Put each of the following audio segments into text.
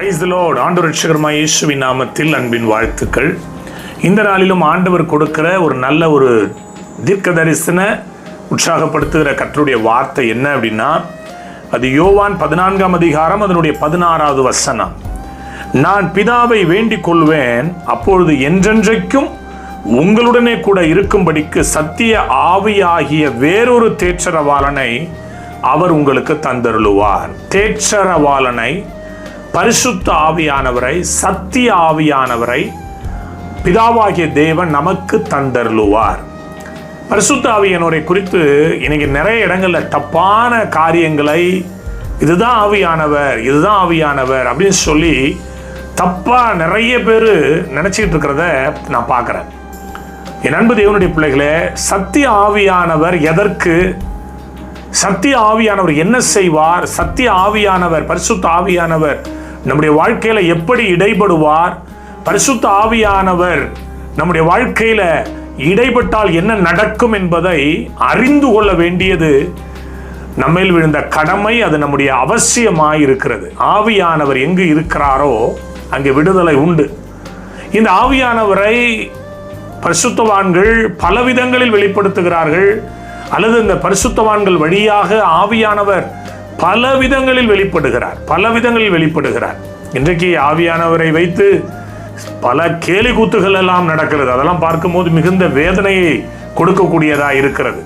Praise the Lord. ஆண்டவர் ரட்சகருமாகிய இயேசுவின் நாமத்தில் அன்பின் வாழ்த்துக்கள். இந்த நாளிலும் ஆண்டவர் கொடுக்கிற ஒரு நல்ல ஒரு தீர்க்க தரிசன உற்சாகப்படுத்துகிற கர்த்தருடைய வார்த்தை என்ன அப்படின்னா, அது யோவான் 14ஆம் அதிகாரம் அதனுடைய 16வது வசனம். நான் பிதாவை வேண்டிக் கொள்வேன், அப்பொழுது என்றென்றைக்கும் உங்களுடனே கூட இருக்கும்படிக்கு சத்திய ஆவியாகிய வேறொரு தேற்றரவாளனை அவர் உங்களுக்கு தந்தருளுவார். தேற்றரவாளனை, பரிசுத்த ஆவியானவரை, சத்திய ஆவியானவரை பிதாவாகிய தேவன் நமக்கு தந்தருளுவார். பரிசுத்த ஆவியானவரை குறித்து இன்னைக்கு நிறைய இடங்கள்ல தப்பான காரியங்களை இதுதான் ஆவியானவர், இதுதான் ஆவியானவர் அப்படின்னு சொல்லி தப்பா நிறைய பேர் நினைச்சிட்டு இருக்கிறத நான் பார்க்கிறேன். என் அன்பு தேவனுடைய பிள்ளைகளே, சத்திய ஆவியானவர் எதற்கு, சத்திய ஆவியானவர் என்ன செய்வார், சத்திய ஆவியானவர், பரிசுத்த ஆவியானவர் நம்முடைய வாழ்க்கையில எப்படி இடைபடுவார், பரிசுத்த ஆவியானவர் நம்முடைய வாழ்க்கையில இடைப்பட்டால் என்ன நடக்கும் என்பதை அறிந்து கொள்ள வேண்டியது நம்மில் விழுந்த கடமை. அது நம்முடைய அவசியமாய் இருக்கிறது. ஆவியானவர் எங்கு இருக்கிறாரோ அங்கே விடுதலை உண்டு. இந்த ஆவியானவரை பரிசுத்தவான்கள் பல விதங்களில் வெளிப்படுத்துகிறார்கள், அல்லது இந்த பரிசுத்தவான்கள் வழியாக ஆவியானவர் பல விதங்களில் வெளிப்படுகிறார். இன்றைக்கு ஆவியானவரை வைத்து பல கேலி கூத்துகள் எல்லாம் நடக்கிறது. அதெல்லாம் பார்க்கும்போது மிகுந்த வேதனையை கொடுக்கக்கூடியதா இருக்கிறது.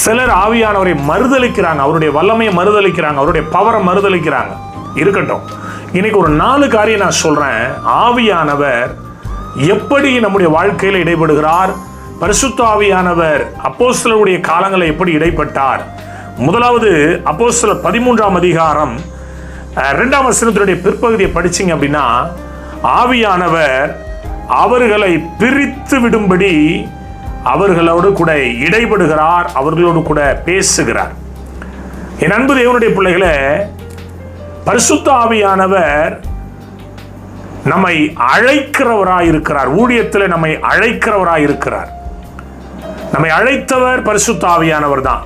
சிலர் ஆவியானவரை மறுதலிக்கிறாங்க, அவருடைய வல்லமையை மறுதலிக்கிறாங்க, அவருடைய பவரை மறுதலிக்கிறாங்க. இருக்கட்டும், இன்னைக்கு ஒரு 4 காரியம் நான் சொல்றேன். ஆவியானவர் எப்படி நம்முடைய வாழ்க்கையில் இடைபடுகிறார், பரிசுத்த ஆவியானவர் அப்போஸ்தலருடைய காலங்களில் எப்படி இடைப்பட்டார். முதலாவது அப்போஸ்தலர் 13ஆம் அதிகாரம் 2ஆம் வசனத்தினுடைய பிற்பகுதியை படிச்சீங்க அப்படின்னா, ஆவியானவர் அவர்களை பிரித்து விடும்படி அவர்களோடு கூட இடைபடுகிறார், அவர்களோடு கூட பேசுகிறார். என் அன்பு தேவனுடைய பிள்ளைகளே, பரிசுத்த ஆவியானவர் நம்மை அழைக்கிறவராயிருக்கிறார், ஊழியத்தில் நம்மை அழைக்கிறவராயிருக்கிறார். நம்மை அழைத்தவர் பரிசுத்த ஆவியானவர் தான்.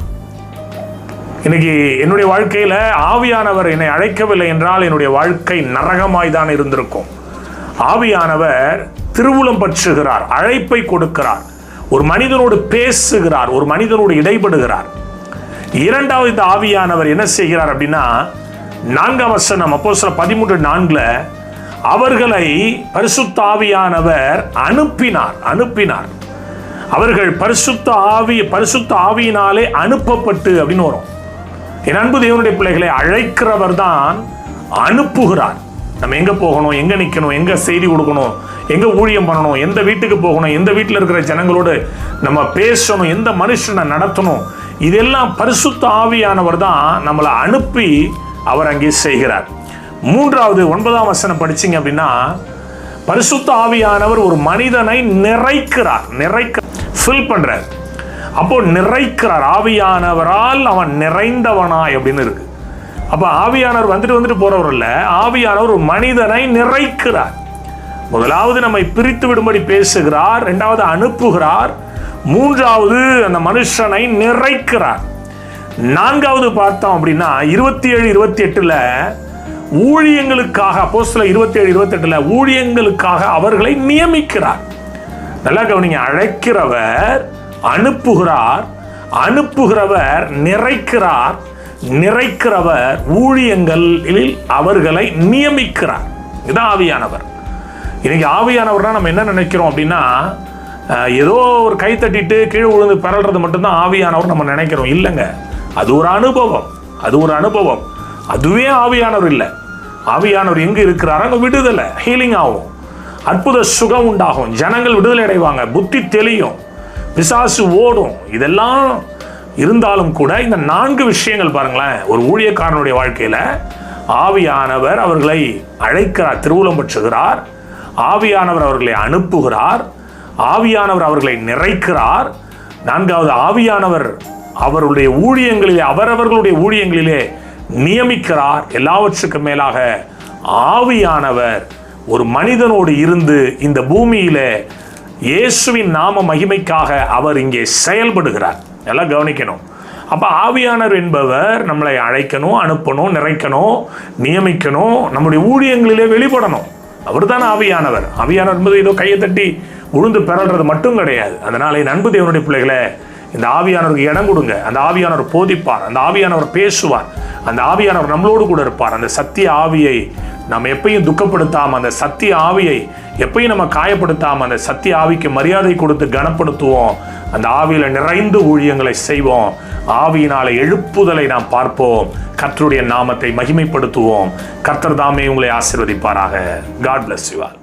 இன்னைக்கு என்னுடைய வாழ்க்கையில ஆவியானவர் என்னை அழைக்கவில்லை என்றால் என்னுடைய வாழ்க்கை நரகமாய் தான் இருந்திருக்கும். ஆவியானவர் திருவுளம் பற்றுகிறார், அழைப்பை கொடுக்கிறார், ஒரு மனிதனோடு பேசுகிறார், ஒரு மனிதனோடு இடைபடுகிறார். இரண்டாவது, இந்த ஆவியானவர் என்ன செய்கிறார் அப்படின்னா, 4ஆம் வசனம் அப்போஸ்தலர் 13:4 அவர்களை பரிசுத்த ஆவியானவர் அனுப்பினார். அவர்கள் பரிசுத்த ஆவியினாலே அனுப்பப்பட்டு அப்படின்னு வரும். என் அன்பு தேவனுடைய பிள்ளைகளை அழைக்கிறவர் தான் அனுப்புகிறார். நம்ம எங்க போகணும், எங்க நிற்கணும், எங்க செய்தி கொடுக்கணும், எங்க ஊழியம் பண்ணணும், எந்த வீட்டுக்கு போகணும், எந்த வீட்டில் இருக்கிற ஜனங்களோடு நம்ம பேசணும், எந்த மனுஷனை நடத்தணும், இதெல்லாம் பரிசுத்த ஆவியானவர் தான் நம்மளை அனுப்பி அவர் அங்கே செய்கிறார். மூன்றாவது 9ஆம் வசனம் படிச்சீங்க அப்படின்னா, பரிசுத்த ஆவியானவர் ஒரு மனிதனை ஃபில் பண்றார். அப்போ நிறைக்கிறார். ஆவியானவரால் அவன் நிறைந்தவனாய் அப்படின்னு இருக்கு. அப்ப ஆவியானவர் வந்துட்டு போறவர் இல்ல, ஆவியானவர் ஒரு மனிதனை நிறைக்கிறார். முதலாவது நம்மை பிரித்து விடும்படி பேசுகிறார், இரண்டாவது அனுப்புகிறார், மூன்றாவது அந்த மனுஷனை நிறைக்கிறார். நான்காவது பார்த்தோம் அப்படின்னா 27-28 ஊழியங்களுக்காக, அப்போஸ்தலர் 27-28 ஊழியங்களுக்காக அவர்களை நியமிக்கிறார். நல்லா கவனிங்க, அழைக்கிறவர் அனுப்புகிறார், அனுப்புகிறவர் நிறைக்கிறவர் ஊழியங்களில் அவர்களை நியமிக்கிறார். இதுதான் ஆவியானவர். இன்னைக்கு ஆவியானவர்னா நம்ம என்ன நினைக்கிறோம் அப்படின்னா, ஏதோ ஒரு கை தட்டிட்டு கீழே விழுந்து பரல்றது மட்டும்தான் ஆவியானவர் நம்ம நினைக்கிறோம். இல்லைங்க, அது ஒரு அனுபவம். அதுவே ஆவியானவர் இல்லை. ஆவியானவர் எங்க இருக்கிறார், அங்க விடுதலை, ஹீலிங் ஆகும், அற்புத சுகம் உண்டாகும், ஜனங்கள் விடுதலை அடைவாங்க, புத்தி தெளியும், பிசாசு ஓடும். இதெல்லாம் இருந்தாலும் கூட இந்த 4 விஷயங்கள் பாருங்களேன், ஒரு ஊழியக்காரனுடைய வாழ்க்கையில ஆவியானவர் அவர்களை அழைக்கிறார், திருவுளம் பற்றுகிறார், ஆவியானவர் அவர்களை அனுப்புகிறார், ஆவியானவர் அவர்களை நிறைக்கிறார், நான்காவது ஆவியானவர் அவருடைய ஊழியங்களிலே, அவரவர்களுடைய ஊழியங்களிலே நியமிக்கிறார். எல்லாவற்றுக்கும் மேலாக ஆவியானவர் ஒரு மனிதனோடு இருந்து இந்த பூமியில இயேசுவின் நாம மகிமைக்காக அவர் இங்கே செயல்படுகிறார். எல்லாம் கவனிக்கணும். அப்போ ஆவியானவர் என்பவர் நம்மளை அழைக்கணும், அனுப்பணும், நிறைக்கணும், நியமிக்கணும், நம்முடைய ஊழியங்களிலே வெளிப்படணும். அவர் தான் ஆவியானவர். ஆவியானவர் என்பது ஏதோ கையை தட்டி உழுந்து பெறல்றது மட்டும் கிடையாது. அதனால என் அன்பு தேவனுடைய பிள்ளைகளை, இந்த ஆவியானவருக்கு இடம் கொடுங்க. அந்த ஆவியானவர் போதிப்பார், அந்த ஆவியானவர் பேசுவார், அந்த ஆவியானவர் நம்மளோடு கூட இருப்பார். அந்த சத்திய ஆவியை நம்ம எப்பயும் துக்கப்படுத்தாமல், அந்த சத்திய ஆவியை எப்பயும் நம்ம காயப்படுத்தாமல், அந்த சத்திய ஆவிக்கு மரியாதை கொடுத்து கனப்படுத்துவோம். அந்த ஆவியில நிறைந்து ஊழியங்களை செய்வோம். ஆவியினால எழுப்புதலை நாம் பார்ப்போம். கர்த்தருடைய நாமத்தை மகிமைப்படுத்துவோம். கர்த்தர் தாமே உங்களை ஆசீர்வதிப்பாராக. God bless you all.